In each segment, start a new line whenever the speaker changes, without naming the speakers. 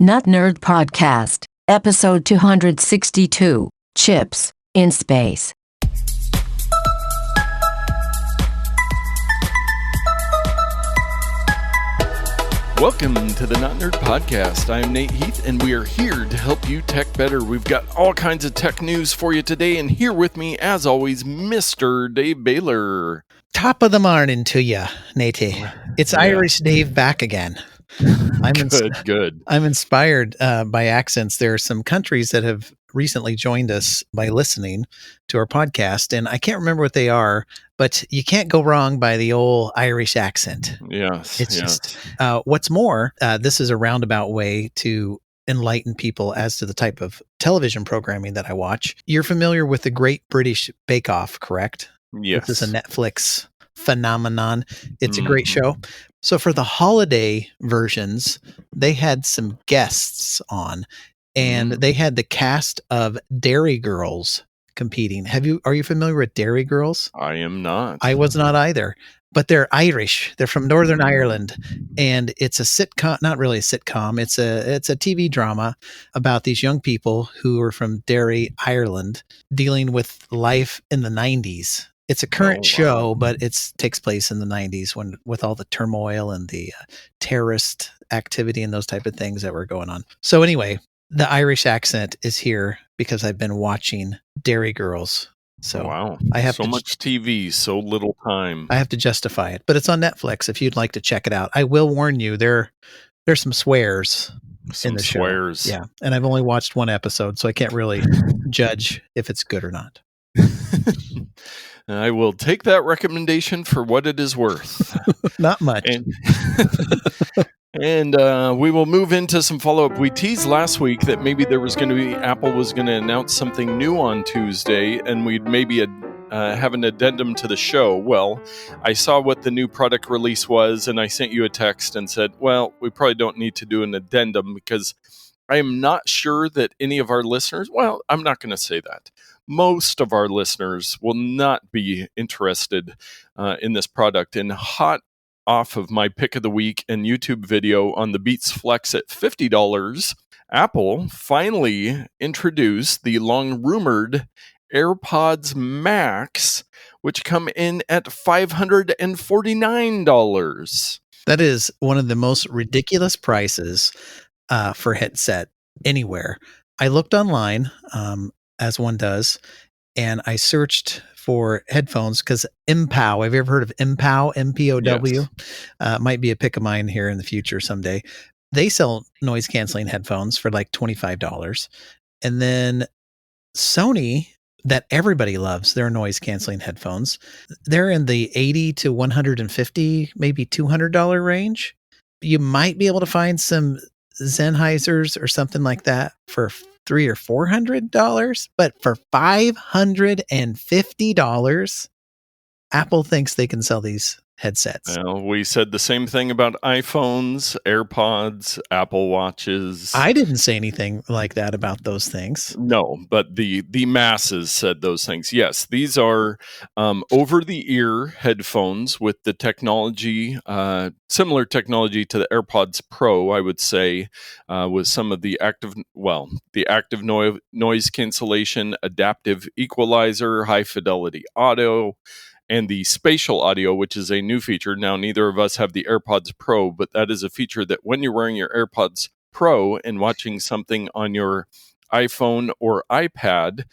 Nut Nerd Podcast, episode 262, Chips in Space.
Welcome to the Nut Nerd Podcast. I'm Nate Heath, and we are here to help you tech better. We've got all kinds of tech news for you today, and here with me, as always, Mr. Dave Baylor.
Top of the morning to you, Nate. It's Irish Dave back again.
Good.
I'm inspired by accents. There are some countries that have recently joined us by listening to our podcast, and I can't remember what they are, but you can't go wrong by the old Irish accent.
Yes.
Just, what's more, this is a roundabout way to enlighten people as to the type of television programming that I watch. You're familiar with the Great British Bake Off, correct?
Yes.
This is a Netflix phenomenon. It's a great show. So for the holiday versions, they had some guests on, and they had the cast of Dairy Girls competing. Are you familiar with Dairy Girls?
I am not.
I was not either, but they're Irish. They're from Northern Ireland, and it's a sitcom, not really a sitcom. It's a TV drama about these young people who are from Derry, Ireland, dealing with life in the 90s. It's a current show, but it takes place in the 90s with all the turmoil and the terrorist activity and those type of things that were going on. So anyway, the Irish accent is here because I've been watching Dairy Girls. So
I have much TV, so little time.
I have to justify it, but it's on Netflix if you'd like to check it out. I will warn you, there's some swears in the show. Yeah, and I've only watched one episode, so I can't really judge if it's good or not.
I will take that recommendation for what it is worth.
Not much.
And we will move into some follow-up. We teased last week that maybe Apple was going to announce something new on Tuesday, and we'd maybe have an addendum to the show. Well, I saw what the new product release was, and I sent you a text and said, well, we probably don't need to do an addendum because I am not sure that any of our listeners, well, I'm not going to say that. Most of our listeners will not be interested in this product. And hot off of my pick of the week and YouTube video on the Beats Flex at $50, Apple finally introduced the long-rumored AirPods Max, which come in at $549.
That is one of the most ridiculous prices for headset anywhere. I looked online, as one does, and I searched for headphones because MPOW, have you ever heard of MPOW, M-P-O-W?
Yes.
Might be a pick of mine here in the future someday. They sell noise canceling headphones for like $25. And then Sony, that everybody loves, their noise canceling headphones, they're in the $80 to $150, maybe $200 range. You might be able to find some Sennheisers or something like that for $300 or $400, but for $550, Apple thinks they can sell these headsets.
Well, we said the same thing about iPhones, AirPods, Apple Watches.
I didn't say anything like that about those things.
No, but the masses said those things. Yes, these are over-the-ear headphones with the technology, similar technology to the AirPods Pro, I would say, with some of the active noise cancellation, adaptive equalizer, high-fidelity audio, and the Spatial audio, which is a new feature. Now, neither of us have the AirPods Pro, but that is a feature that when you're wearing your AirPods Pro and watching something on your iPhone or iPad,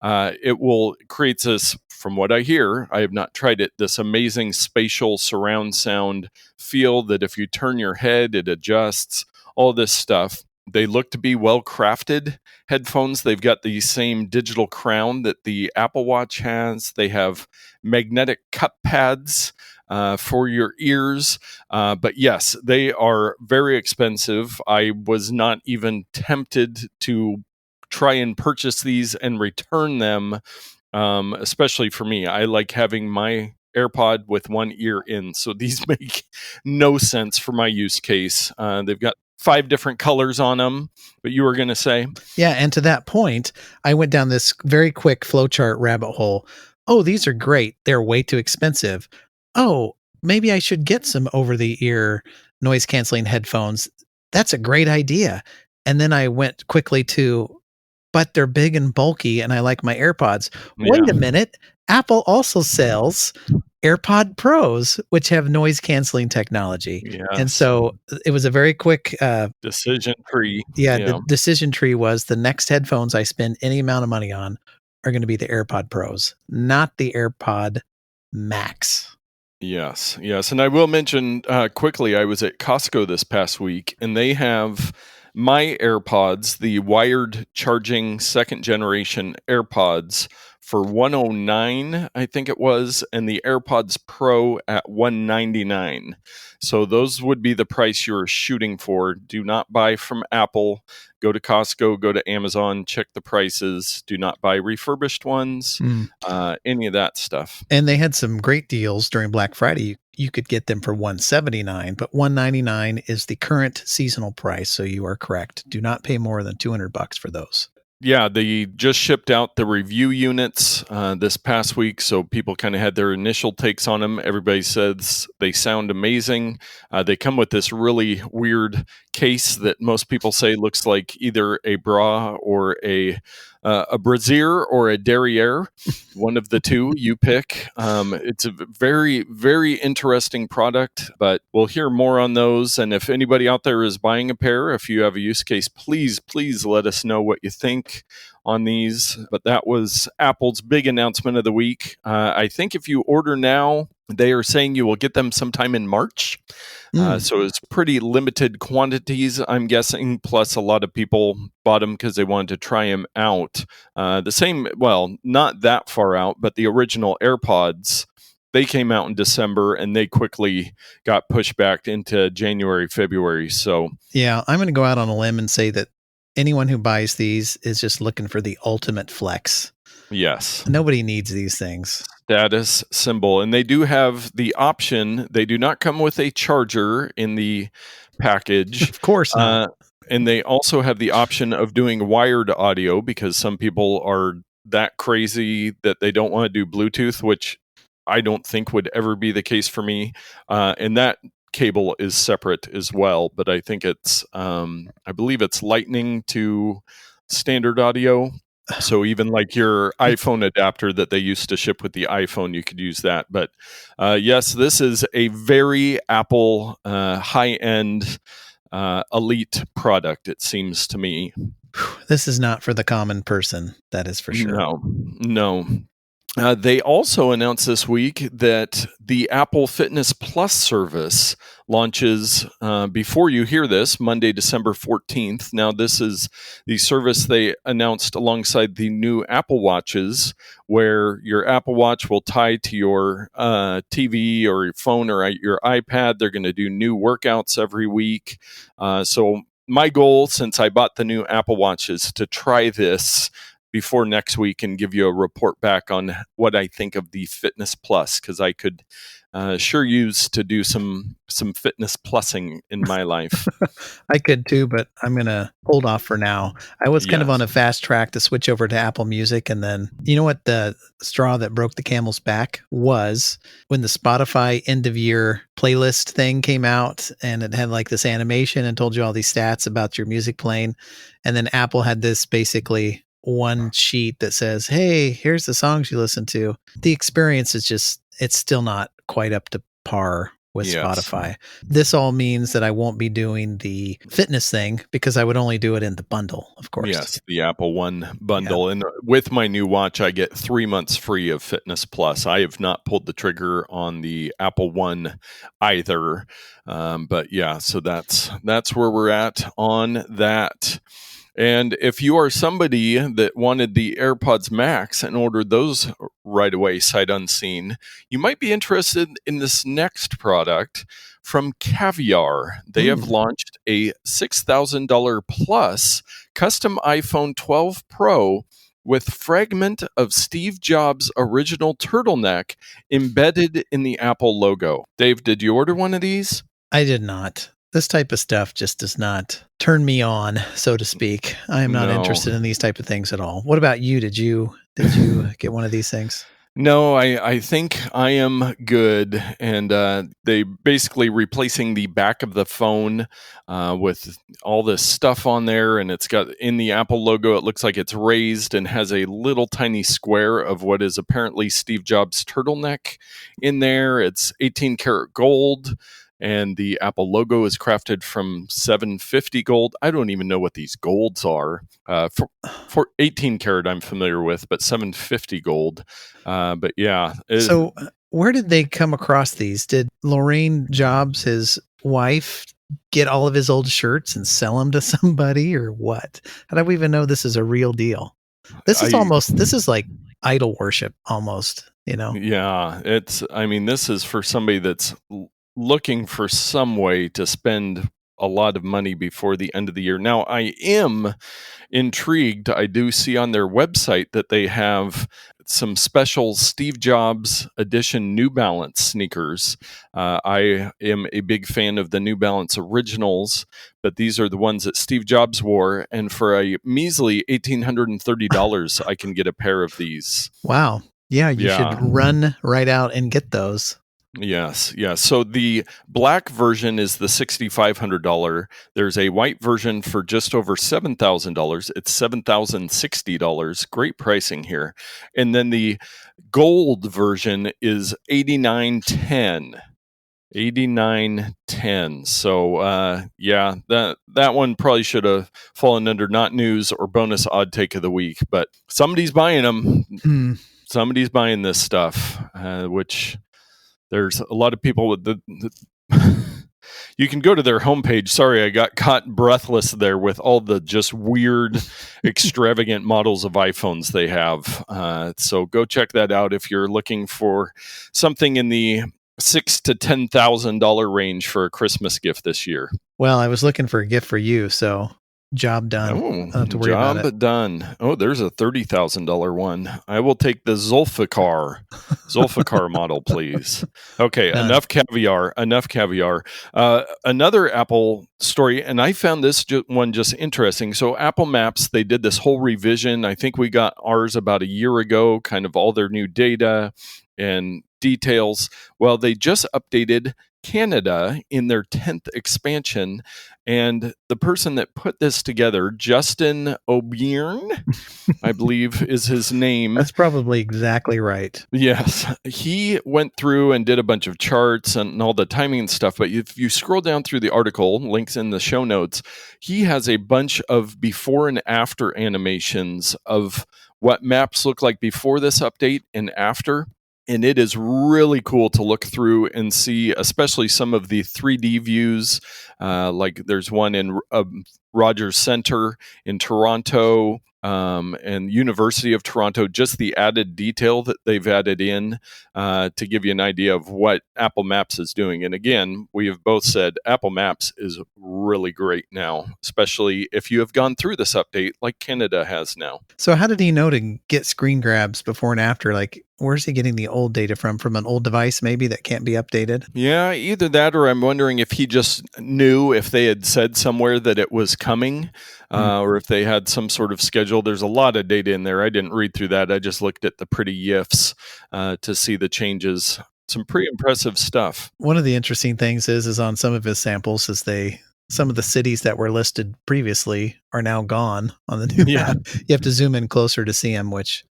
it will create this, from what I hear, I have not tried it, this amazing spatial surround sound feel that if you turn your head, it adjusts, all this stuff. They look to be well-crafted headphones. They've got the same digital crown that the Apple Watch has. They have magnetic cup pads for your ears. But yes, they are very expensive. I was not even tempted to try and purchase these and return them, especially for me. I like having my AirPod with one ear in. So these make no sense for my use case. They've got 5 different colors on them, but you were going to say?
Yeah, and to that point, I went down this very quick flowchart rabbit hole. Oh, these are great. They're way too expensive. Oh, maybe I should get some over-the-ear noise-canceling headphones. That's a great idea. And then I went quickly to, but they're big and bulky and I like my AirPods. Wait a minute. Apple also sells AirPod Pros, which have noise canceling technology.
Yes.
And so it was a very quick
decision tree.
The decision tree was the next headphones I spend any amount of money on are going to be the AirPod Pros, not the AirPod Max.
Yes. And I will mention quickly, I was at Costco this past week, and they have my AirPods, the wired charging second generation AirPods, for $109, I think it was, and the AirPods Pro at $199. So those would be the price you're shooting for. Do not buy from Apple. Go to Costco, go to Amazon, check the prices. Do not buy refurbished ones, any of that stuff.
And they had some great deals during Black Friday. You could get them for $179, but $199 is the current seasonal price. So you are correct. Do not pay more than $200 for those.
Yeah, they just shipped out the review units this past week, so people kind of had their initial takes on them. Everybody says they sound amazing. They come with this really weird case that most people say looks like either a bra or a brassiere or a derriere. One of the two, you pick. It's a very, very interesting product, but we'll hear more on those. And if anybody out there is buying a pair, if you have a use case, please let us know what you think on these. But that was Apple's big announcement of the week. I think if you order now, they are saying you will get them sometime in March. So it's pretty limited quantities, I'm guessing. Plus, a lot of people bought them because they wanted to try them out. Not that far out, but the original AirPods, they came out in December and they quickly got pushed back into January, February. So,
yeah, I'm going to go out on a limb and say that anyone who buys these is just looking for the ultimate flex.
Yes.
Nobody needs these things.
Status symbol. And they do have the option. They do not come with a charger in the package.
Of course not.
And they also have the option of doing wired audio because some people are that crazy that they don't want to do Bluetooth, which I don't think would ever be the case for me. And that cable is separate as well. But I think it's, I believe it's Lightning to standard audio. So even like your iPhone adapter that they used to ship with the iPhone, you could use that. But yes, this is a very Apple high-end elite product, it seems to me.
This is not for the common person, that is for sure.
No. They also announced this week that the Apple Fitness Plus service launches before you hear this, Monday, December 14th. Now, this is the service they announced alongside the new Apple Watches, where your Apple Watch will tie to your TV or your phone or your iPad. They're going to do new workouts every week. So my goal, since I bought the new Apple Watch, is to try this before next week and give you a report back on what I think of the Fitness Plus, because I could sure use to do some fitness plussing in my life.
I could too, but I'm going to hold off for now. I was kind of on a fast track to switch over to Apple Music. And then, you know what the straw that broke the camel's back was? When the Spotify end of year playlist thing came out and it had like this animation and told you all these stats about your music playing. And then Apple had this basically one sheet that says, hey, here's the songs you listen to. The experience is just, it's still not quite up to par with Spotify. This all means that I won't be doing the fitness thing because I would only do it in the bundle, of course.
Yes, the Apple One bundle. Yeah. And with my new watch, I get 3 months free of Fitness Plus. I have not pulled the trigger on the Apple One either. But yeah, so that's where we're at on that. And if you are somebody that wanted the AirPods Max and ordered those right away, sight unseen, you might be interested in this next product from Caviar. They have launched a $6,000 plus custom iPhone 12 Pro with fragment of Steve Jobs' original turtleneck embedded in the Apple logo. Dave, did you order one of these?
I did not. This type of stuff just does not turn me on, so to speak. I am not interested in these type of things at all. What about you? Did you get one of these things?
No, I think I am good. And they basically replacing the back of the phone with all this stuff on there. And it's got in the Apple logo, it looks like it's raised and has a little tiny square of what is apparently Steve Jobs' turtleneck in there. It's 18 karat gold. And the Apple logo is crafted from 750 gold. I don't even know what these golds are. For 18 karat, I'm familiar with, but 750 gold. But yeah.
So where did they come across these? Did Lorraine Jobs, his wife, get all of his old shirts and sell them to somebody, or what? How do we even know this is a real deal? This is like idol worship almost,
Yeah, this is for somebody that's looking for some way to spend a lot of money before the end of the year. Now, I am intrigued. I do see on their website that they have some special Steve Jobs edition New Balance sneakers. I am a big fan of the New Balance originals, but these are the ones that Steve Jobs wore. And for a measly $1,830, I can get a pair of these.
Wow. Yeah, you should run right out and get those.
Yes. So the black version is the $6,500. There's a white version for just over $7,000. It's $7,060. Great pricing here. And then the gold version is $8,910. $8,910. So that one probably should have fallen under not news or bonus odd take of the week, but somebody's buying them. Somebody's buying this stuff, which there's a lot of people with you can go to their homepage. Sorry, I got caught breathless there with all the just weird, extravagant models of iPhones they have. So go check that out if you're looking for something in the $6,000 to $10,000 range for a Christmas gift this year.
Well, I was looking for a gift for you, so job done.
Oh,
I don't have to worry about it.
Done. Oh, there's a $30,000 one. I will take the Zulfikar model, please. Okay, enough caviar. Another Apple story, and I found this one just interesting. So Apple Maps, they did this whole revision. I think we got ours about a year ago, kind of all their new data and details. Well, they just updated Canada in their 10th expansion, and the person that put this together, Justin O'Byrne, I believe is his name.
That's probably exactly right.
Yes. He went through and did a bunch of charts and all the timing and stuff, but if you scroll down through the article, links in the show notes, he has a bunch of before and after animations of what maps look like before this update and after. And it is really cool to look through and see, especially some of the 3D views. Like there's one in Rogers Centre in Toronto and University of Toronto, just the added detail that they've added in to give you an idea of what Apple Maps is doing. And again, we have both said Apple Maps is really great now, especially if you have gone through this update like Canada has now.
So how did he know to get screen grabs before and after? Like, where's he getting the old data from? From an old device maybe that can't be updated?
Yeah, either that or I'm wondering if he just knew if they had said somewhere that it was coming or if they had some sort of schedule. There's a lot of data in there. I didn't read through that. I just looked at the pretty GIFs to see the changes. Some pretty impressive stuff.
One of the interesting things is on some of his samples is some of the cities that were listed previously are now gone on the new map. You have to zoom in closer to see them, which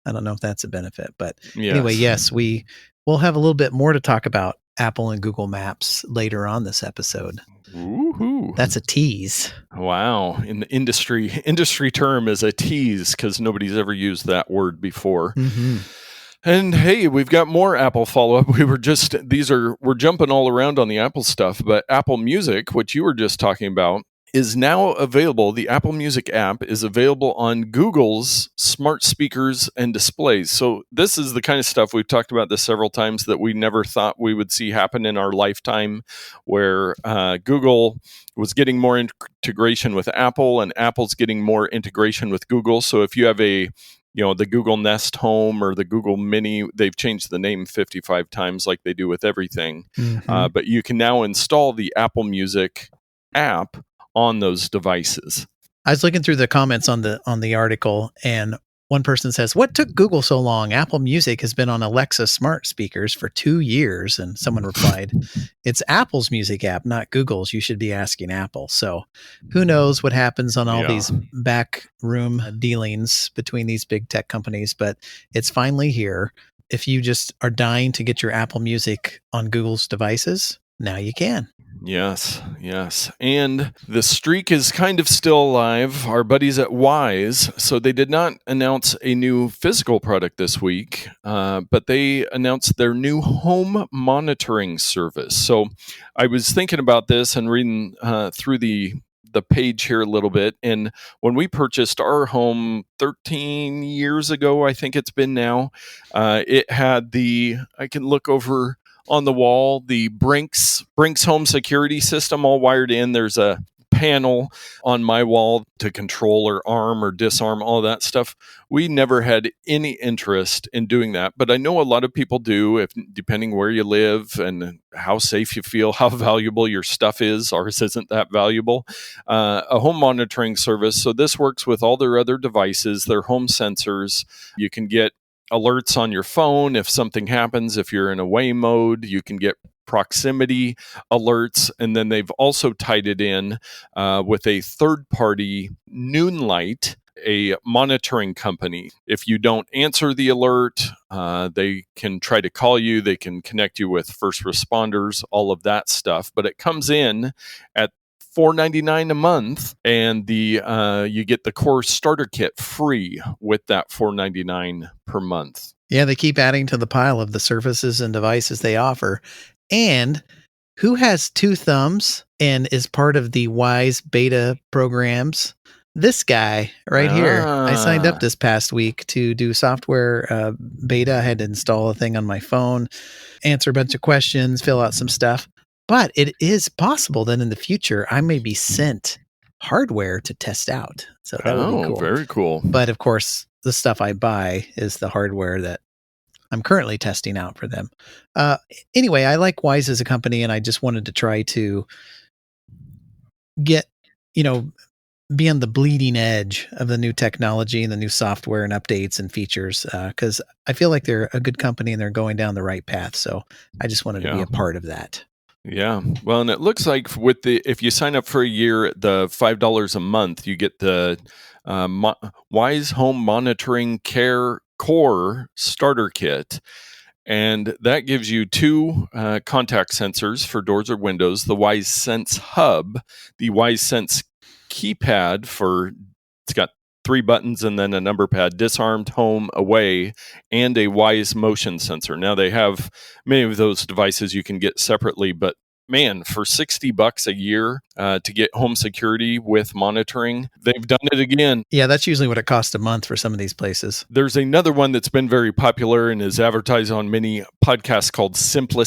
I don't know if that's a benefit. But anyway, yes, we'll have a little bit more to talk about Apple and Google Maps later on this episode.
Woohoo.
That's a tease.
Wow. In the industry term is a tease because nobody's ever used that word before.
Mm-hmm.
And hey, we've got more Apple follow-up. We're jumping all around on the Apple stuff, but Apple Music, which you were just talking about, is now available. The Apple Music app is available on Google's smart speakers and displays. So this is the kind of stuff we've talked about this several times that we never thought we would see happen in our lifetime, where Google was getting more integration with Apple and Apple's getting more integration with Google. So if you have the Google Nest Home or the Google Mini, they've changed the name 55 times like they do with everything. Mm-hmm. But you can now install the Apple Music app on those devices.
I was looking through the comments on the article, and One person says, "What took Google so long? Apple Music has been on Alexa smart speakers for 2 years." And someone replied, "It's Apple's music app, not Google's. You should be asking Apple." So who knows what happens on all these backroom dealings between these big tech companies, but it's finally here. If you just are dying to get your Apple Music on Google's devices, now you can.
Yes. And the streak is kind of still alive. Our buddies at Wise, so they did not announce a new physical product this week, but they announced their new home monitoring service. So I was thinking about this and reading through the page here a little bit. And when we purchased our home 13 years ago, I think it's been now, it had I can look over on the wall, the Brinks home security system all wired in. There's a panel on my wall to control or arm or disarm all that stuff. We never had any interest in doing that, but I know a lot of people do, depending where you live and how safe you feel, how valuable your stuff is. Ours isn't that valuable. A home monitoring service. So this works with all their other devices, their home sensors. You can get alerts on your phone if something happens. If you're in away mode, you can get proximity alerts. And then they've also tied it in with a third-party Noonlight, a monitoring company. If you don't answer the alert, they can try to call you. They can connect you with first responders, all of that stuff. But it comes in at $4.99 a month, and you get the core starter kit free with that $4.99 per month.
Yeah, they keep adding to the pile of the services and devices they offer. And who has 2 thumbs and is part of the Wise beta programs? This guy right here. I signed up this past week to do software beta. I had to install a thing on my phone, answer a bunch of questions, fill out some stuff. But it is possible that in the future, I may be sent hardware to test out. So that would be cool.
Very cool.
But of course, the stuff I buy is the hardware that I'm currently testing out for them. Anyway, I like Wise as a company, and I just wanted to try to get, be on the bleeding edge of the new technology and the new software and updates and features, because I feel like they're a good company and they're going down the right path. So I just wanted to be a part of that.
Yeah. Well, and it looks like if you sign up for a year, the $5 a month, you get the Wise Home Monitoring Care Core Starter Kit. And that gives you 2 contact sensors for doors or windows, the Wise Sense Hub, the Wise Sense keypad it's got 3 buttons and then a number pad, disarmed, home, away, and a Wise motion sensor. Now they have many of those devices you can get separately, but man, for $60 a year to get home security with monitoring, they've done it again.
Yeah, that's usually what it costs a month for some of these places.
There's another one that's been very popular and is advertised on many podcasts called Simply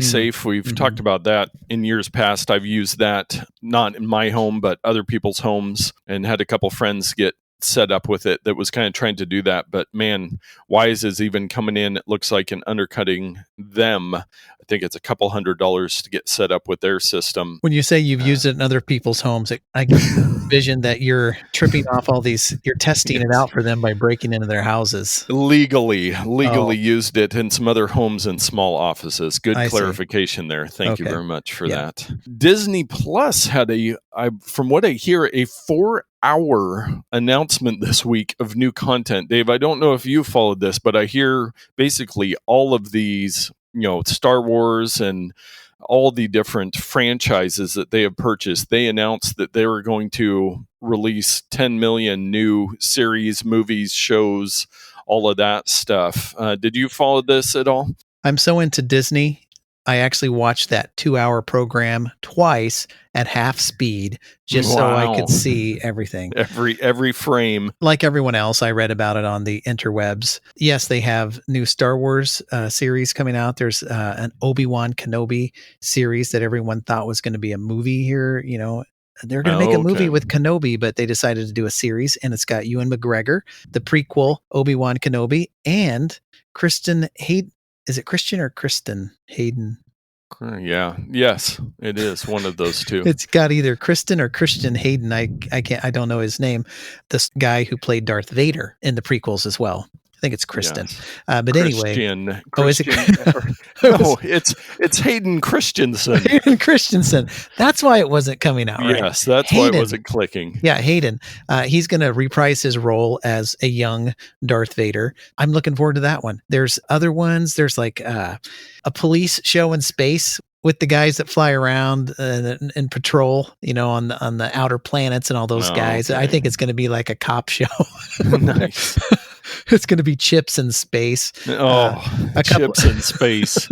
Safe. We've talked about that in years past. I've used that not in my home, but other people's homes, and had a couple friends get set up with it that was kind of trying to do that. But man, Wise is even coming in, it looks like, and undercutting them. I think it's a couple $100s to get set up with their system.
When you say you've used it in other people's homes, I can envision that you're tripping off all these, you're testing it out for them by breaking into their houses.
Legally used it in some other homes and small offices. Good clarification there. Thank you very much for that. Disney Plus had from what I hear, a 4-hour announcement this week of new content. Dave, I don't know if you followed this, but I hear basically all of these, Star Wars and all the different franchises that they have purchased. They announced that they were going to release 10 million new series, movies, shows, all of that stuff. Did you follow this at all?
I'm so into Disney. I actually watched that 2-hour program twice at half speed just so I could see everything.
Every frame.
Like everyone else, I read about it on the interwebs. Yes, they have new Star Wars series coming out. There's an Obi-Wan Kenobi series that everyone thought was going to be a movie here. They're going to make a movie with Kenobi, but they decided to do a series, and it's got Ewan McGregor, the prequel Obi-Wan Kenobi, and Kristen Hayden. Is it Christian or Kristen Hayden?
Yeah. Yes, it is one of those two.
It's got either Kristen or Christian Hayden. I don't know his name. This guy who played Darth Vader in the prequels as well. I think it's Kristen.
Yes.
But anyway. Oh, is it?
No, it's Hayden Christensen.
Hayden Christensen. That's why it wasn't coming out right.
Yes, that's why it wasn't clicking.
Yeah, Hayden. He's going to reprise his role as a young Darth Vader. I'm looking forward to that one. There's other ones. There's like a police show in space with the guys that fly around and patrol, on the outer planets and all those guys. Okay. I think it's going to be like a cop show.
Nice.
It's going to be Chips in space.
Chips in space.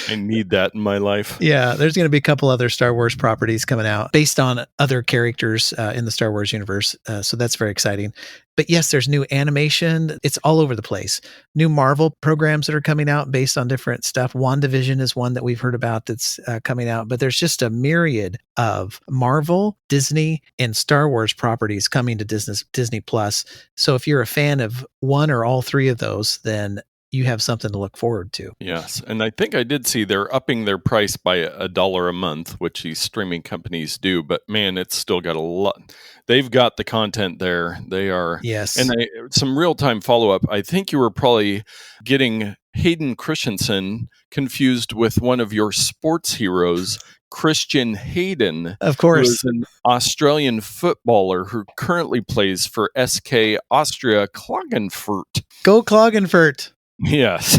I need that in my life.
Yeah, there's going to be a couple other Star Wars properties coming out based on other characters in the Star Wars universe. So that's very exciting. But yes, there's new animation. It's all over the place. New Marvel programs that are coming out based on different stuff. WandaVision is one that we've heard about that's coming out. But there's just a myriad of Marvel, Disney, and Star Wars properties coming to Disney Plus. So if you're a fan of one or all three of those, then you have something to look forward to.
Yes. And I think I did see they're upping their price by $1 a month, which these streaming companies do. But man, it's still got a lot. They've got the content there. They are.
Yes.
And some real-time follow-up. I think you were probably getting Hayden Christensen confused with one of your sports heroes, Christian Hayden.
Of course.
Who is an Australian footballer who currently plays for SK Austria Klagenfurt.
Go Klagenfurt.
Yes.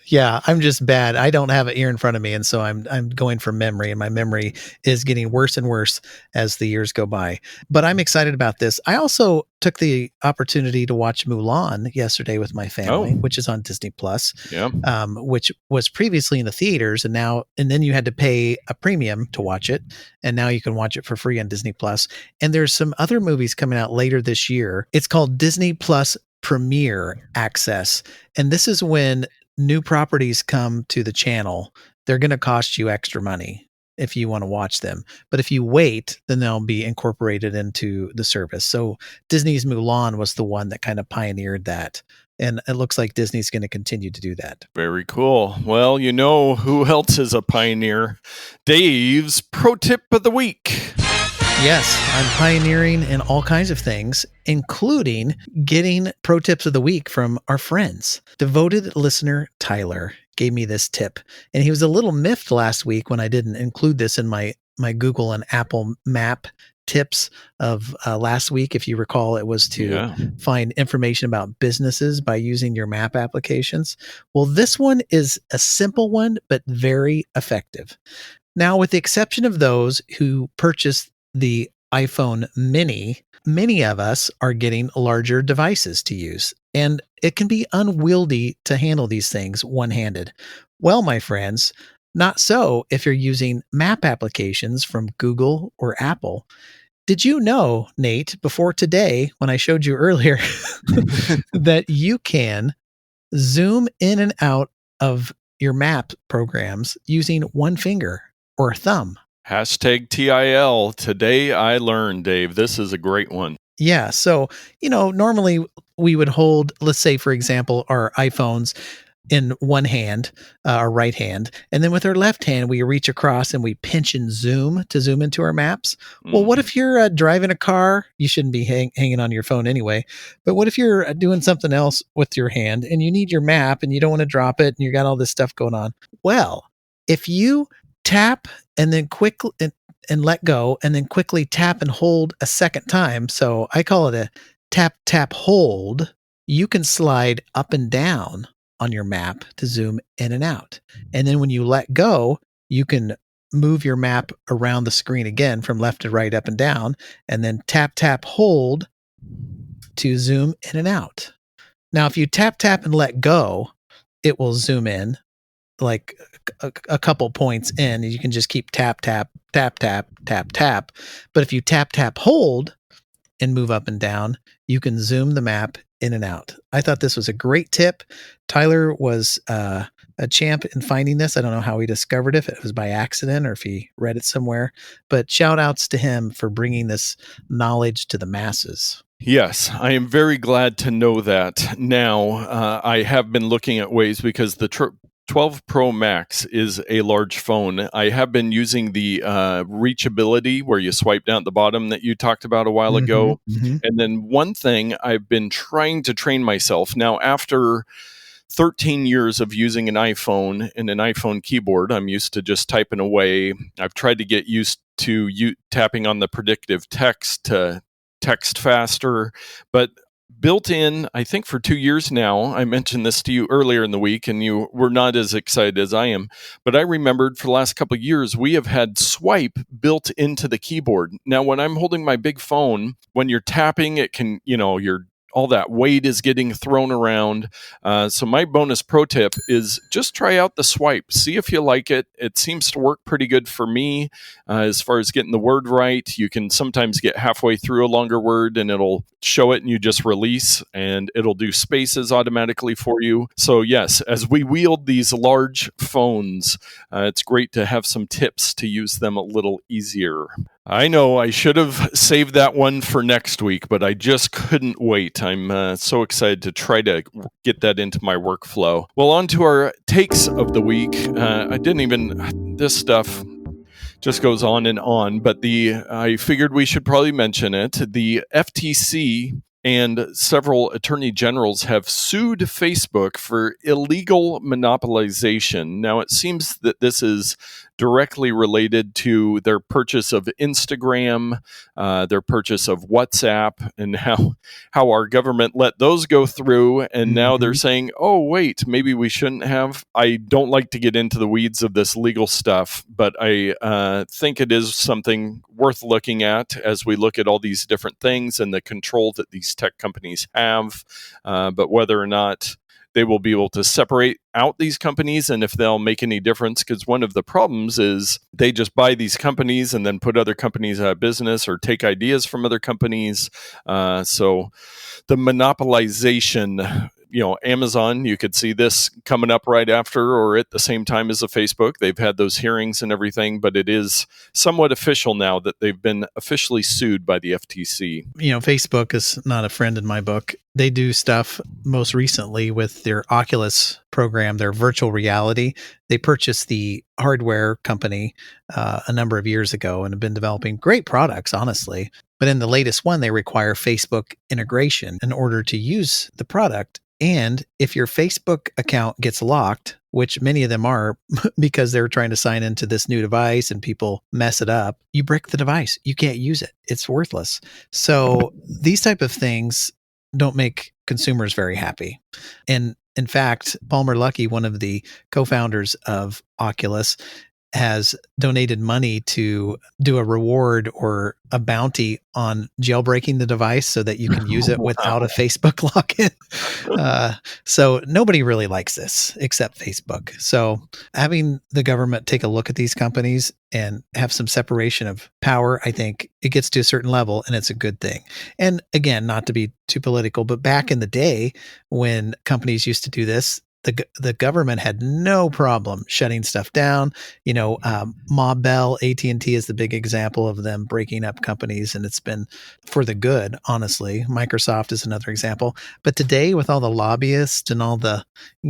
Yeah, I'm just bad. I don't have it here in front of me, and so I'm going from memory, and my memory is getting worse and worse as the years go by. But I'm excited about this. I also took the opportunity to watch Mulan yesterday with my family, which is on Disney Plus.
Yeah.
Which was previously in the theaters, and then you had to pay a premium to watch it, and now you can watch it for free on Disney Plus. And there's some other movies coming out later this year. It's called Disney Plus Premiere Access, and this is when new properties come to the channel. They're going to cost you extra money if you want to watch them, but if you wait, then they'll be incorporated into the service. So Disney's Mulan was the one that kind of pioneered that, and it looks like Disney's going to continue to do that.
Very cool. Well, you know who else is a pioneer? Dave's Pro Tip of the Week.
Yes, I'm pioneering in all kinds of things, including getting pro tips of the week from our friends. Devoted listener Tyler gave me this tip, and he was a little miffed last week when I didn't include this in my Google and Apple map tips of last week. If you recall, it was to find information about businesses by using your map applications. Well, this one is a simple one, but very effective. Now, with the exception of those who purchased the iPhone mini, many of us are getting larger devices to use, and it can be unwieldy to handle these things one-handed. Well, my friends, not so if you're using map applications from Google or Apple. Did you know, Nate, before today, when I showed you earlier, that you can zoom in and out of your map programs using one finger or a thumb?
Hashtag TIL. Today I learned, Dave. This is a great one.
Yeah. So, normally we would hold, let's say, for example, our iPhones in one hand, our right hand, and then with our left hand, we reach across and we pinch and zoom to zoom into our maps. Well, what if you're driving a car? You shouldn't be hanging on your phone anyway. But what if you're doing something else with your hand and you need your map and you don't want to drop it and you got all this stuff going on? Well, if you tap and then quickly and let go and then quickly tap and hold a second time. So I call it a tap, tap, hold. You can slide up and down on your map to zoom in and out. And then when you let go, you can move your map around the screen again from left to right, up and down, and then tap, tap, hold to zoom in and out. Now, if you tap, tap, and let go, it will zoom in like a couple points in, and you can just keep tap, tap, tap, tap, tap, tap. But if you tap, tap, hold and move up and down, you can zoom the map in and out. I thought this was a great tip. Tyler was a champ in finding this. I don't know how he discovered it, if it was by accident or if he read it somewhere, but shout outs to him for bringing this knowledge to the masses.
Yes, I am very glad to know that now. I have been looking at ways because the 12 Pro Max is a large phone. I have been using the reachability where you swipe down at the bottom that you talked about a while ago. And then one thing I've been trying to train myself now after 13 years of using an iPhone and an iPhone keyboard. I'm used to just typing away. I've tried to get used to tapping on the predictive text to text faster, but built in, I think for 2 years now, I mentioned this to you earlier in the week and you were not as excited as I am, but I remembered for the last couple of years, we have had swipe built into the keyboard. Now, when I'm holding my big phone, when you're tapping, it can, all that weight is getting thrown around. So my bonus pro tip is just try out the swipe. See if you like it. It seems to work pretty good for me as far as getting the word right. You can sometimes get halfway through a longer word and it'll show it and you just release and it'll do spaces automatically for you. So yes, as we wield these large phones, it's great to have some tips to use them a little easier. I know I should have saved that one for next week, but I just couldn't wait. I'm so excited to try to get that into my workflow. Well, on to our takes of the week. This stuff just goes on, but I figured we should probably mention it. The FTC and several attorney generals have sued Facebook for illegal monopolization. Now, it seems that this is directly related to their purchase of Instagram, their purchase of WhatsApp, and how our government let those go through. And now they're saying, oh, wait, maybe we shouldn't have. I don't like to get into the weeds of this legal stuff, but I think it is something worth looking at as we look at all these different things and the control that these tech companies have, but whether or not they will be able to separate out these companies and if they'll make any difference, because one of the problems is they just buy these companies and then put other companies out of business or take ideas from other companies. So the monopolization, Amazon, you could see this coming up right after or at the same time as a Facebook. They've had those hearings and everything, but it is somewhat official now that they've been officially sued by the FTC.
Facebook is not a friend in my book. They do stuff most recently with their Oculus program, their virtual reality. They purchased the hardware company a number of years ago and have been developing great products, honestly. But in the latest one, they require Facebook integration in order to use the product. And if your Facebook account gets locked, which many of them are because they're trying to sign into this new device and people mess it up, you brick the device. You can't use it. It's worthless. So these type of things don't make consumers very happy. And in fact, Palmer Luckey, one of the co-founders of Oculus, has donated money to do a reward or a bounty on jailbreaking the device so that you can use it without a Facebook login. So nobody really likes this except Facebook. So having the government take a look at these companies and have some separation of power, I think it gets to a certain level and it's a good thing. And again, not to be too political, but back in the day when companies used to do this, the government had no problem shutting stuff down. Ma Bell, AT&T is the big example of them breaking up companies, and it's been for the good, honestly. Microsoft is another example. But today, with all the lobbyists and all the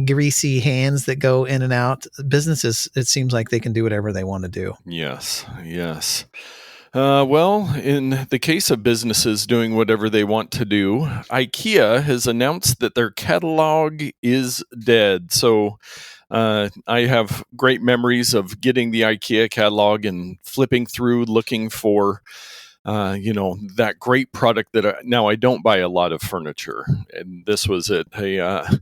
greasy hands that go in and out, businesses, it seems like they can do whatever they want to do.
Yes. Well, in the case of businesses doing whatever they want to do, IKEA has announced that their catalog is dead. So I have great memories of getting the IKEA catalog and flipping through, looking for that great product that now I don't buy a lot of furniture. And this was at a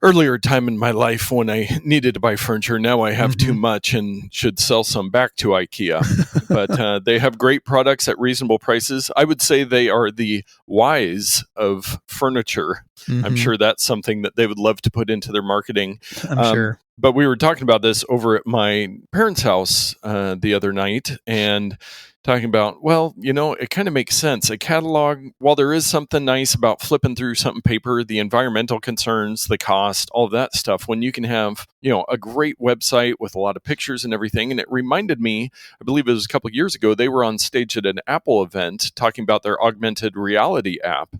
earlier time in my life when I needed to buy furniture. Now I have too much and should sell some back to IKEA. But they have great products at reasonable prices. I would say they are the Wise of furniture. I'm sure that's something that they would love to put into their marketing.
I'm sure.
But we were talking about this over at my parents' house the other night and talking about, well, it kind of makes sense. A catalog, while there is something nice about flipping through something paper, the environmental concerns, the cost, all of that stuff, when you can have, a great website with a lot of pictures and everything. And it reminded me, I believe it was a couple of years ago, they were on stage at an Apple event talking about their augmented reality app.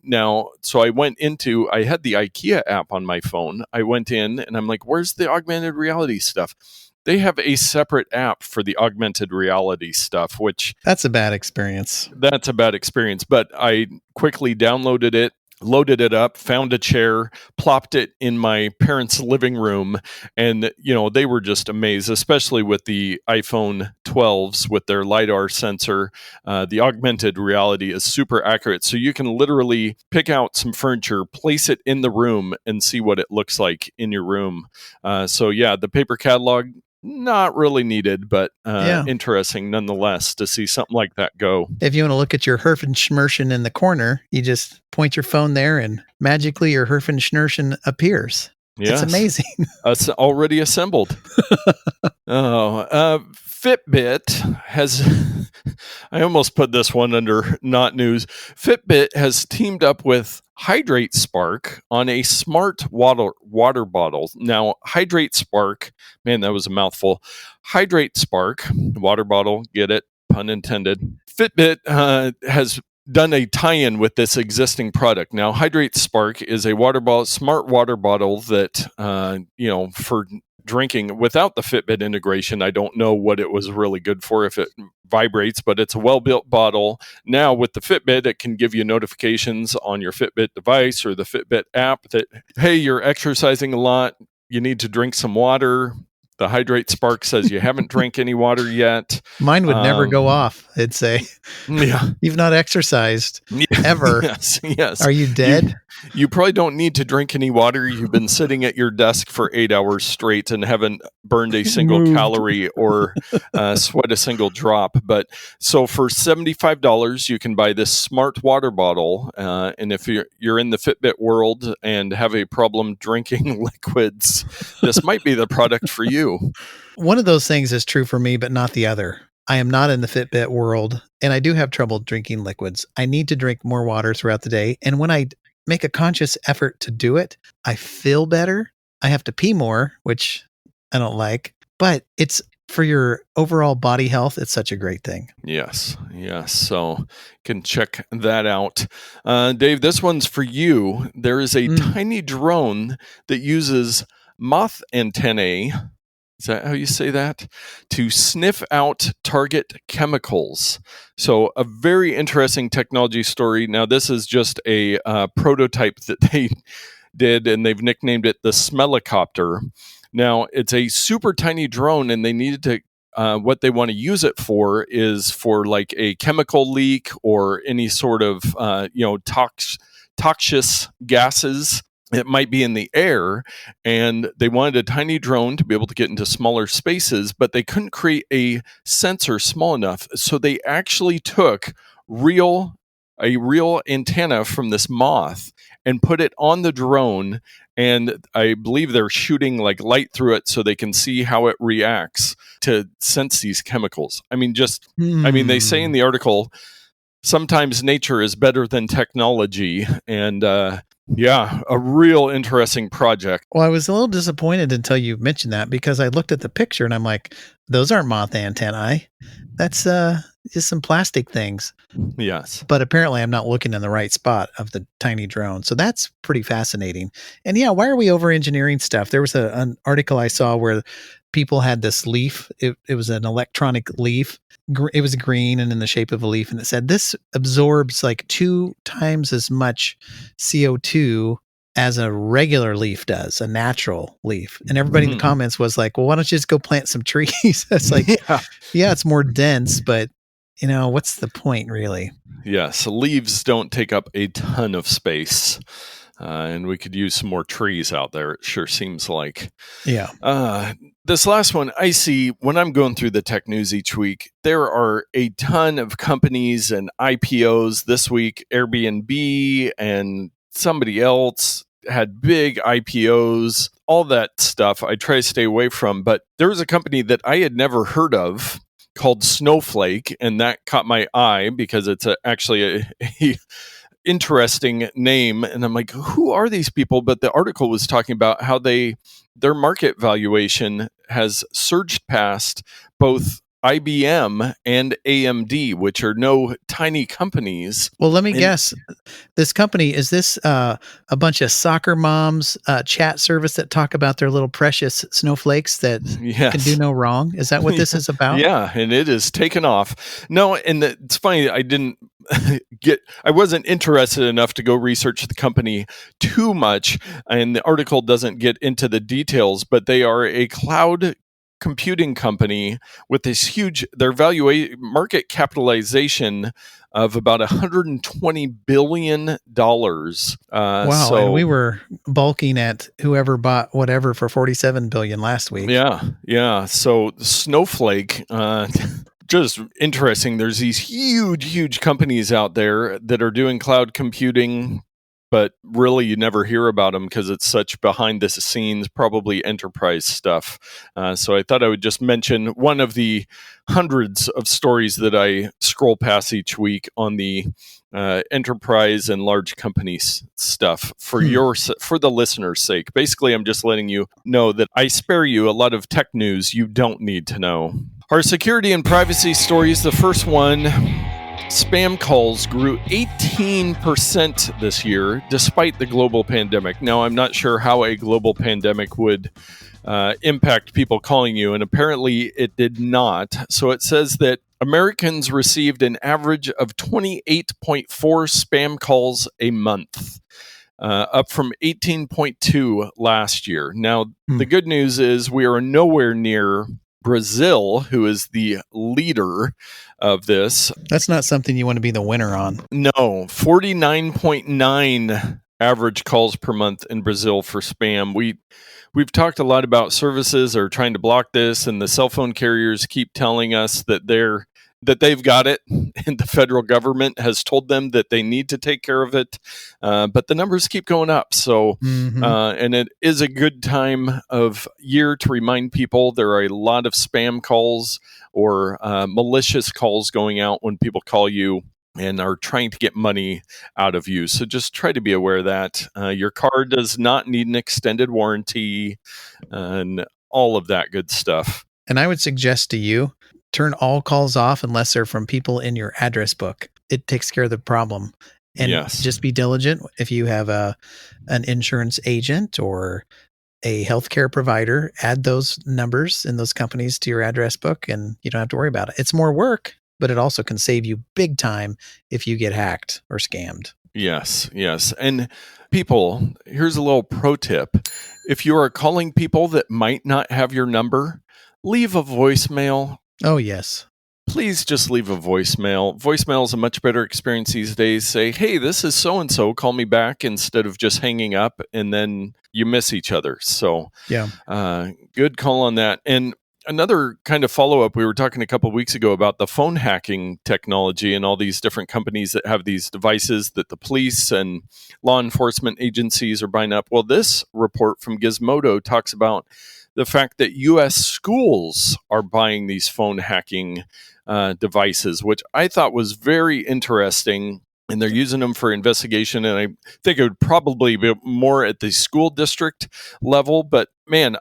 Now, so I had the IKEA app on my phone. I went in and I'm like, where's the augmented reality stuff? They have a separate app for the augmented reality stuff, which...
That's a bad experience.
That's a bad experience. But I quickly downloaded it, loaded it up, found a chair, plopped it in my parents' living room. And, they were just amazed, especially with the iPhone 12s with their LiDAR sensor. The augmented reality is super accurate. So you can literally pick out some furniture, place it in the room, and see what it looks like in your room. The paper catalog, not really needed, but interesting nonetheless to see something like that go.
If you want to look at your Herfenschmerschen in the corner, you just point your phone there and magically your Herfenschmerschen appears. Yes. It's amazing.
It's already assembled. Fitbit has... I almost put this one under not news. Fitbit has teamed up with Hydrate Spark on a smart water bottle. Now, Hydrate Spark, man, that was a mouthful. Hydrate Spark, water bottle, get it, pun intended. Fitbit has done a tie-in with this existing product. Now, Hydrate Spark is a smart water bottle that, for drinking without the Fitbit integration. I don't know what it was really good for, if it vibrates, but it's a well-built bottle. Now with the Fitbit, it can give you notifications on your Fitbit device or the Fitbit app that, hey, you're exercising a lot, you need to drink some water. The Hydrate Spark says you haven't drank any water yet.
Mine would never go off. It'd say, you've not exercised ever.
Yes.
Are you dead?
You probably don't need to drink any water. You've been sitting at your desk for 8 hours straight and haven't burned a single calorie or sweat a single drop. But so for $75, you can buy this smart water bottle. And if you're in the Fitbit world and have a problem drinking liquids, this might be the product for you.
One of those things is true for me, but not the other. I am not in the Fitbit world, and I do have trouble drinking liquids. I need to drink more water throughout the day. And when I make a conscious effort to do it, I feel better. I have to pee more, which I don't like, but it's for your overall body health. It's such a great thing.
Yes. So you can check that out. Dave, this one's for you. There is a tiny drone that uses moth antennae. Is that how you say that? To sniff out target chemicals. So a very interesting technology story. Now, this is just a prototype that they did, and they've nicknamed it the Smellicopter. Now, it's a super tiny drone, and they needed to, what they want to use it for is for like a chemical leak or any sort of, toxic gases. It might be in the air, and they wanted a tiny drone to be able to get into smaller spaces, but they couldn't create a sensor small enough. So they actually took a real antenna from this moth and put it on the drone. And I believe they're shooting like light through it so they can see how it reacts to sense these chemicals. They say in the article, sometimes nature is better than technology. And, a real interesting project.
Well, I was a little disappointed until you mentioned that, because I looked at the picture and I'm like, those aren't moth antennae. That's just some plastic things.
Yes.
But apparently I'm not looking in the right spot of the tiny drone. So that's pretty fascinating. And why are we over engineering stuff? There was an article I saw where people had this leaf. It was an electronic leaf. It was green and in the shape of a leaf. And it said this absorbs like 2 times as much CO2 as a regular leaf does, a natural leaf. And everybody in the comments was like, well, why don't you just go plant some trees? It's like, it's more dense, but what's the point really?
Yes. Leaves don't take up a ton of space. And we could use some more trees out there, it sure seems like.
Yeah.
This last one, I see when I'm going through the tech news each week, there are a ton of companies and IPOs. This week, Airbnb and somebody else had big IPOs, all that stuff I try to stay away from. But there was a company that I had never heard of called Snowflake, and that caught my eye because it's actually a interesting name. And I'm like, who are these people? But the article was talking about how their market valuation has surged past both IBM and AMD, which are no tiny companies.
Well, let me guess. This company, is this a bunch of soccer moms chat service that talk about their little precious snowflakes that can do no wrong? Is that what this is about?
Yeah, and it is taken off. No, and it's funny, I wasn't interested enough to go research the company too much, and the article doesn't get into the details, but they are a cloud computing company with this huge, their market capitalization of about $120 billion.
Wow, and we were bulking at whoever bought whatever for $47 billion last week.
Yeah. So Snowflake, just interesting. There's these huge companies out there that are doing cloud computing, but really you never hear about them because it's such behind the scenes, probably enterprise stuff. So I thought I would just mention one of the hundreds of stories that I scroll past each week on the enterprise and large companies stuff for the listener's sake. Basically, I'm just letting you know that I spare you a lot of tech news you don't need to know. Our security and privacy stories, the first one, spam calls grew 18% this year despite the global pandemic. Now, I'm not sure how a global pandemic would impact people calling you, and apparently it did not. So it says that Americans received an average of 28.4 spam calls a month, up from 18.2 last year. Now, the good news is we are nowhere near Brazil, who is the leader of this.
That's not something you want to be the winner on.
No, 49.9 average calls per month in Brazil for spam. We've talked a lot about services are trying to block this, and the cell phone carriers keep telling us that they've got it, and the federal government has told them that they need to take care of it. But the numbers keep going up. So, and it is a good time of year to remind people there are a lot of spam calls or malicious calls going out when people call you and are trying to get money out of you. So just try to be aware of that. Your car does not need an extended warranty and all of that good stuff.
And I would suggest to you, turn all calls off unless they're from people in your address book. It takes care of the problem. And just be diligent. If you have an insurance agent or a healthcare provider, add those numbers in those companies to your address book, and you don't have to worry about it. It's more work, but it also can save you big time if you get hacked or scammed.
Yes. And people, here's a little pro tip. If you are calling people that might not have your number, leave a voicemail.
Oh, yes.
Please just leave a voicemail. Voicemail is a much better experience these days. Say, hey, this is so-and-so, call me back, instead of just hanging up and then you miss each other. So good call on that. And another kind of follow-up, we were talking a couple of weeks ago about the phone hacking technology and all these different companies that have these devices that the police and law enforcement agencies are buying up. Well, this report from Gizmodo talks about the fact that U.S. schools are buying these phone hacking devices, which I thought was very interesting. And they're using them for investigation. And I think it would probably be more at the school district level. But man,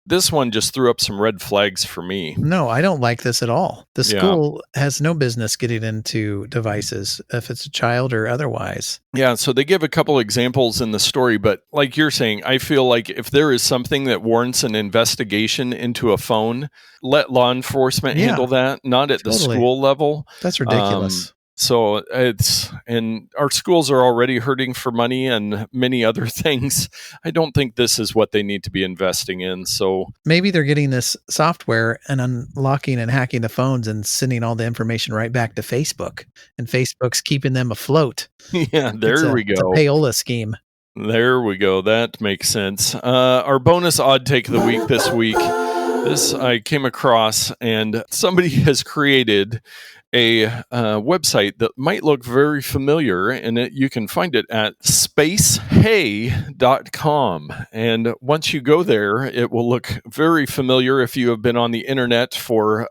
this one just threw up some red flags for me.
No, I don't like this at all. The school has no business getting into devices, if it's a child or otherwise.
Yeah, so they give a couple examples in the story, but like you're saying, I feel like if there is something that warrants an investigation into a phone, let law enforcement handle that, not at the school level.
That's ridiculous.
So and our schools are already hurting for money and many other things. I don't think this is what they need to be investing in. So
maybe they're getting this software and unlocking and hacking the phones and sending all the information right back to Facebook, and Facebook's keeping them afloat.
Yeah, there we go.
It's a payola scheme.
There we go. That makes sense. Our bonus odd take of the week this week. This I came across, and somebody has created a website that might look very familiar, and you can find it at spacehey.com. And once you go there, it will look very familiar if you have been on the internet for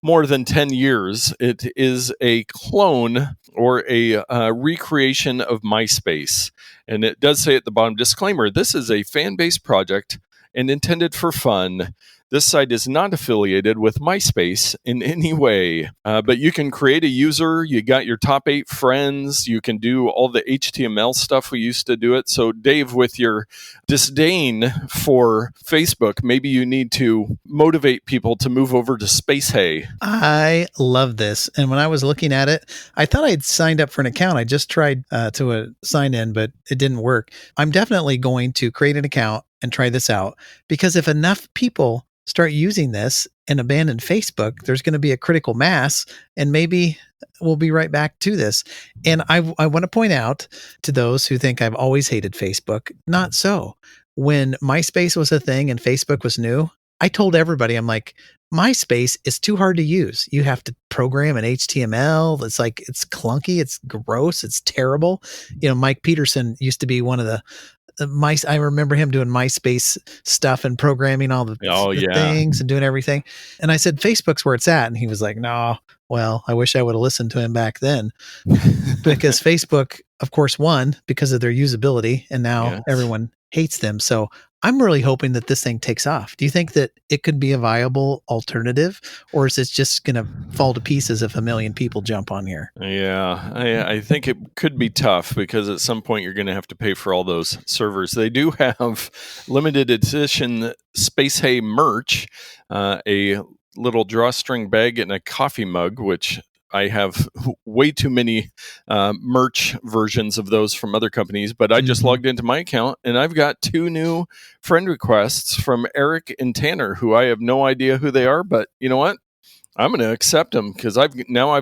more than 10 years. It is a clone or a recreation of MySpace. And it does say at the bottom, disclaimer, this is a fan-based project and intended for fun. This site is not affiliated with MySpace in any way, but you can create a user. You got your top 8 friends. You can do all the HTML stuff we used to do it. So, Dave, with your disdain for Facebook, maybe you need to motivate people to move over to Spatial.
I love this. And when I was looking at it, I thought I'd signed up for an account. I just tried to sign in, but it didn't work. I'm definitely going to create an account and try this out, because if enough people start using this and abandon Facebook, there's going to be a critical mass, and maybe we'll be right back to this. And I want to point out to those who think I've always hated Facebook, not so. When MySpace was a thing and Facebook was new, I told everybody, I'm like, MySpace is too hard to use. You have to program in HTML. It's clunky. It's gross. It's terrible. Mike Peterson used to be one of the I remember him doing MySpace stuff and programming all the things and doing everything. And I said, Facebook's where it's at. And he was like, no, well, I wish I would have listened to him back then, because Facebook, of course, won because of their usability. And now everyone hates them. So I'm really hoping that this thing takes off. Do you think that it could be a viable alternative, or is it just going to fall to pieces if a million people jump on here?
Yeah, I think it could be tough, because at some point you're going to have to pay for all those servers. They do have limited edition Spatial merch, a little drawstring bag and a coffee mug, which I have way too many merch versions of those from other companies, but I just logged into my account and I've got 2 new friend requests from Eric and Tanner, who I have no idea who they are, but you know what? I'm going to accept them, because I've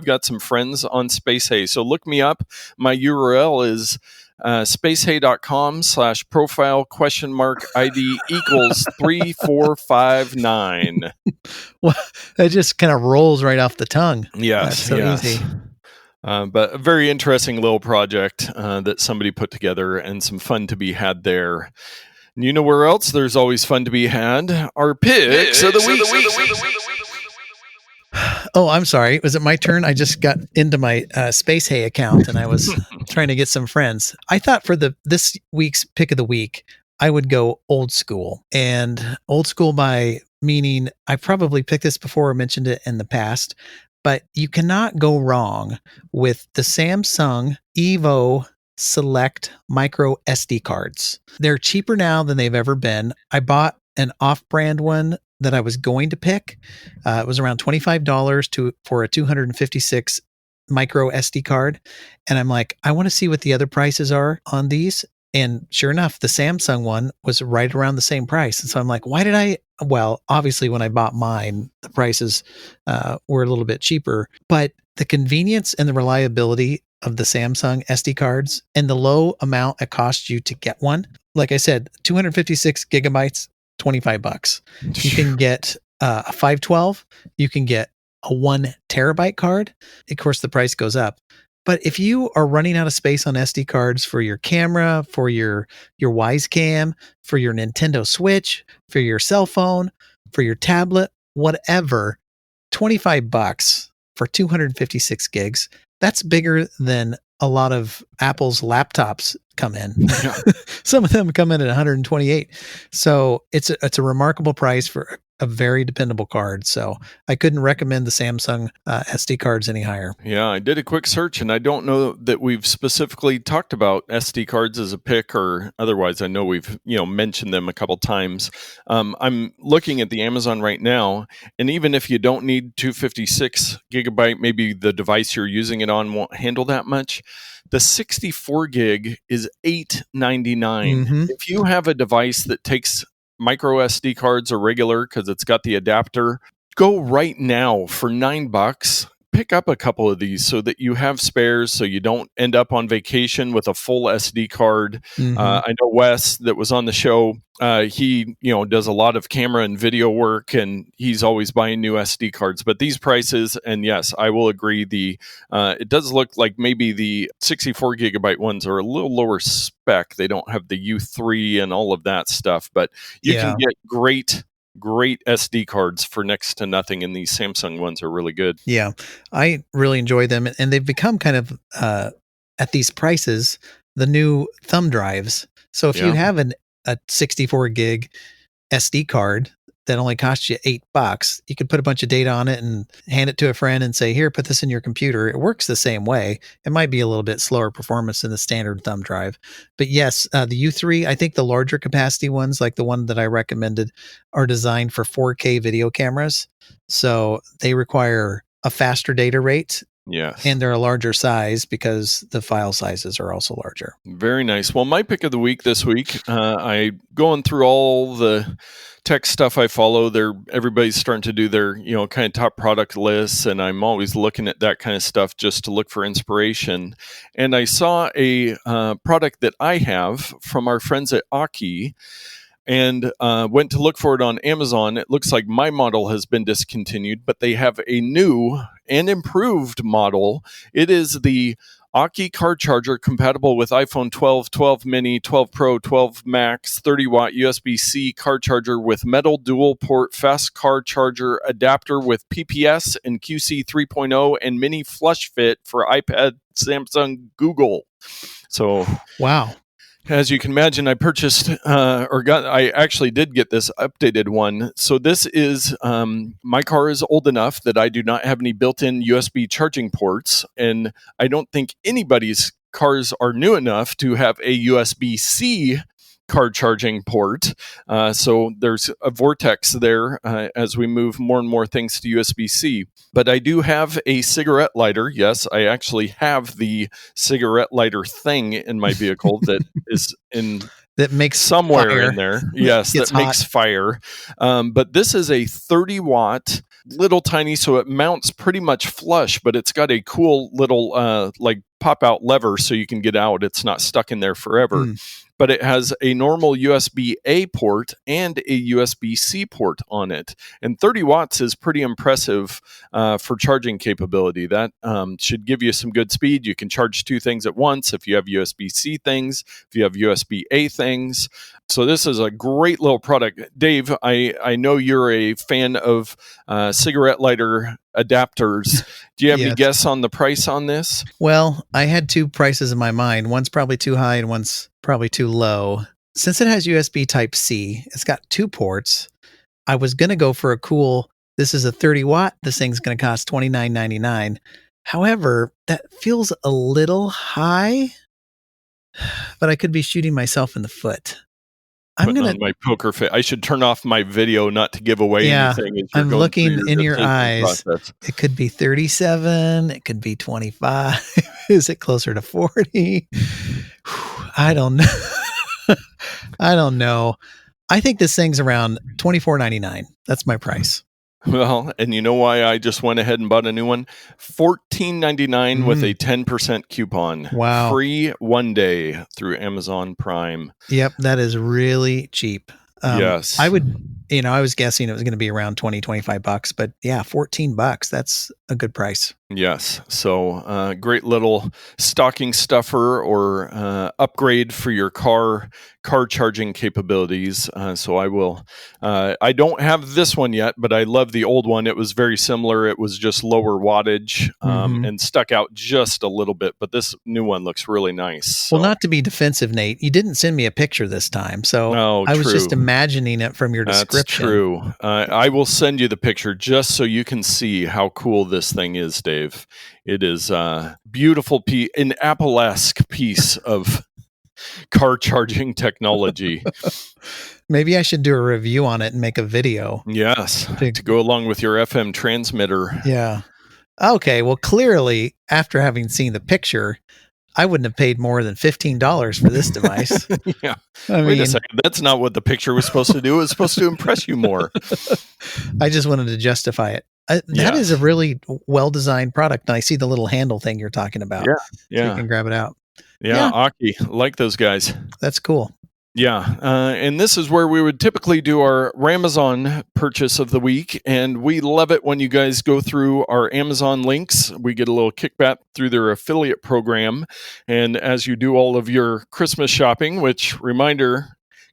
got some friends on Spatial. So look me up. My URL is spatial.com/profile?ID equals 3459.
Well, it just kind of rolls right off the tongue.
Yes.
Easy.
But a very interesting little project that somebody put together, and some fun to be had there. And you know where else there's always fun to be had? Our picks of the week.
Oh, I'm sorry. Was it my turn? I just got into my Spatial account and I was trying to get some friends. I thought for this week's pick of the week, I would go old school. And old school by meaning, I probably picked this before or mentioned it in the past, but you cannot go wrong with the Samsung Evo Select micro SD cards. They're cheaper now than they've ever been. I bought an off-brand one that I was going to pick. It was around $25 for a 256 micro SD card. And I'm like, I want to see what the other prices are on these. And sure enough, the Samsung one was right around the same price. And so I'm like, well, obviously when I bought mine, the prices were a little bit cheaper, but the convenience and the reliability of the Samsung SD cards and the low amount it costs you to get one. Like I said, 256 gigabytes, $25. You can get a 512. You can get a 1 terabyte card. Of course, the price goes up. But if you are running out of space on SD cards for your camera, for your Wise Cam, for your Nintendo Switch, for your cell phone, for your tablet, whatever, $25 for 256 gigs, that's bigger than a lot of Apple's laptops come in.
Yeah.
Some of them come in at 128. So it's a remarkable price for a very dependable card. So I couldn't recommend the Samsung SD cards any higher.
Yeah, I did a quick search, and I don't know that we've specifically talked about SD cards as a pick or otherwise. I know we've mentioned them a couple times. I'm looking at the Amazon right now, and even if you don't need 256 gigabyte, maybe the device you're using it on won't handle that much. The 64 gig is $8.99. If you have a device that takes micro SD cards or regular, because it's got the adapter, go right now for $9. Pick up a couple of these so that you have spares, so you don't end up on vacation with a full SD card. I know Wes, that was on the show, he does a lot of camera and video work, and he's always buying new SD cards. But these prices, and yes, I will agree, it does look like maybe the 64 gigabyte ones are a little lower spec. They don't have the U3 and all of that stuff, but you can get great great SD cards for next to nothing, and these Samsung ones are really good.
Yeah, I really enjoy them, and they've become kind of at these prices the new thumb drives. So if you
Yeah.
have a 64 gig SD card that only costs you $8, you could put a bunch of data on it and hand it to a friend and say, "Here, put this in your computer." It works the same way. It might be a little bit slower performance than the standard thumb drive, but yes, the U3. I think the larger capacity ones, like the one that I recommended, are designed for 4K video cameras, so they require a faster data rate.
Yes.
And they're a larger size because the file sizes are also larger.
Very nice. Well, my pick of the week this week, I going through all the tech stuff I follow. Everybody's starting to do their, kind of top product lists, and I'm always looking at that kind of stuff just to look for inspiration. And I saw a product that I have from our friends at Aki, and went to look for it on Amazon. It looks like my model has been discontinued, but they have a new and improved model. It is the Aki car charger compatible with iPhone 12, 12 mini, 12 Pro, 12 Max, 30-watt USB-C car charger with metal dual-port fast car charger adapter with PPS and QC 3.0 and mini flush fit for iPad, Samsung, Google. So,
wow.
As you can imagine, I purchased I actually did get this updated one. So this is, my car is old enough that I do not have any built-in USB charging ports, and I don't think anybody's cars are new enough to have a USB-C car charging port. So there's a vortex there as we move more and more things to USB-C. But I do have a cigarette lighter. Yes, I actually have the cigarette lighter thing in my vehicle that is
that makes
somewhere
fire.
in there. Yes, that makes fire. But this is a 30-watt, little tiny, so it mounts pretty much flush, but it's got a cool little like pop-out lever so you can get out. It's not stuck in there forever. But it has a normal USB-A port and a USB-C port on it. And 30 watts is pretty impressive for charging capability. That should give you some good speed. You can charge two things at once if you have USB-C things, if you have USB-A things. So this is a great little product. Dave, I know you're a fan of cigarette lighter adapters. Do you have any guess on the price on this?
Well, I had two prices in my mind. One's probably too high and one's probably too low. Since it has USB Type-C, it's got two ports. I was going to go for a cool, this is a 30 watt. This thing's going to cost $29.99. However, that feels a little high, but I could be shooting myself in the foot.
I'm going to my poker face. I should turn off my video not to give away anything.
I'm looking in your eyes. Process. It could be 37. It could be 25. Is it closer to 40? I don't know. I don't know. I think this thing's around $24.99. That's my price.
Well, and you know why I just went ahead and bought a new one? $14.99 with a 10% coupon.
Wow.
Free 1 day through Amazon Prime.
Yep, that is really cheap.
Yes.
I would, I was guessing it was going to be around $20-25, but yeah, $14. That's a good price.
Yes. So great little stocking stuffer or upgrade for your car charging capabilities. So I will, I don't have this one yet, but I love the old one. It was very similar. It was just lower wattage and stuck out just a little bit, but this new one looks really nice. So.
Well, not to be defensive, Nate, you didn't send me a picture this time. So I was just imagining it from your description.
That's true. I will send you the picture just so you can see how cool this thing is, Dave. It is a beautiful an Apple-esque piece of car charging technology.
Maybe I should do a review on it and make a video.
Yes, to go along with your FM transmitter.
Yeah. Okay, well, clearly, after having seen the picture, I wouldn't have paid more than $15 for this device.
Yeah. Wait a second. That's not what the picture was supposed to do. It was supposed to impress you more.
I just wanted to justify it. That is a really well-designed product. And I see the little handle thing you're talking about.
Yeah.
So you can grab it out.
Yeah. Aki, like those guys.
That's cool.
Yeah. And this is where we would typically do our Ramazon purchase of the week. And we love it when you guys go through our Amazon links. We get a little kickback through their affiliate program. And as you do all of your Christmas shopping, which, reminder,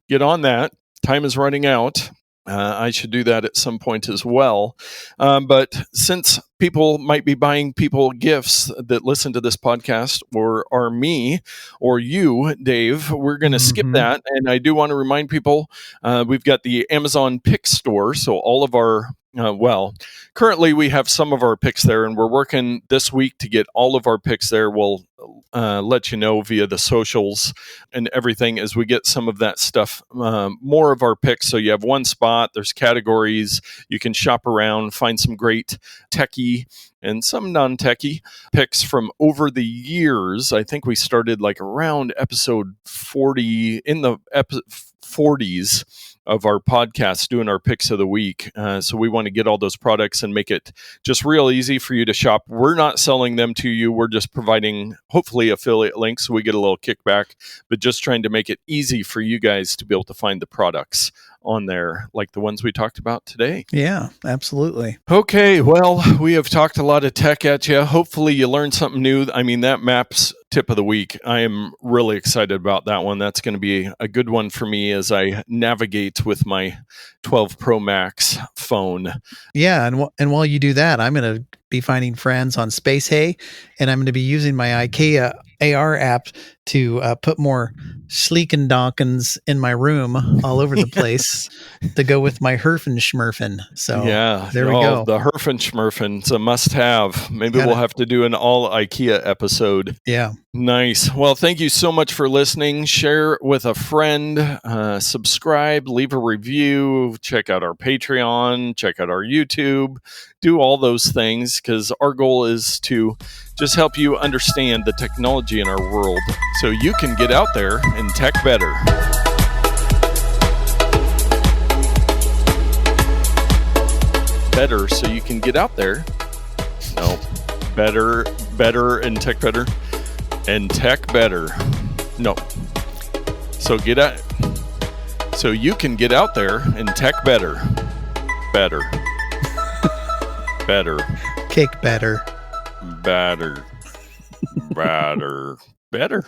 get on that. Time is running out. I should do that at some point as well. But since people might be buying people gifts that listen to this podcast, or are me or you, Dave, we're going to skip that. And I do want to remind people we've got the Amazon Pick Store. So all of our currently we have some of our picks there, and we're working this week to get all of our picks there. We'll let you know via the socials and everything as we get some of that stuff, more of our picks. So you have one spot, there's categories, you can shop around, find some great techie and some non-techie picks from over the years. I think we started like around episode 40, in the 40s of our podcast, doing our picks of the week. So we want to get all those products and make it just real easy for you to shop. We're not selling them to you. We're just providing, hopefully, affiliate links so we get a little kickback, but just trying to make it easy for you guys to be able to find the products on there, like the ones we talked about today.
Yeah, absolutely.
Okay, well, we have talked a lot of tech at you. Hopefully you learned something new. I mean, that Maps tip of the week, I am really excited about that one. That's going to be a good one for me as I navigate with my 12 Pro Max phone.
Yeah, and while you do that, I'm going to be finding friends on Space Hay, and I'm going to be using my IKEA AR app to put more sleeken donkins in my room all over the place to go with my Herfenschmerfen. So
yeah,
there we go.
The Herfenschmerfen's a must-have. Maybe we'll have to do an all IKEA episode.
Yeah.
Nice. Well, thank you so much for listening. Share with a friend, subscribe, leave a review, check out our Patreon, check out our YouTube, do all those things, because our goal is to just help you understand the technology in our world so you can get out there and tech better. Better so you can get out there. No. Better and tech better. And tech better. No. So get out. So you can get out there and tech better. Better. Better.
Cake better.
Better. Better.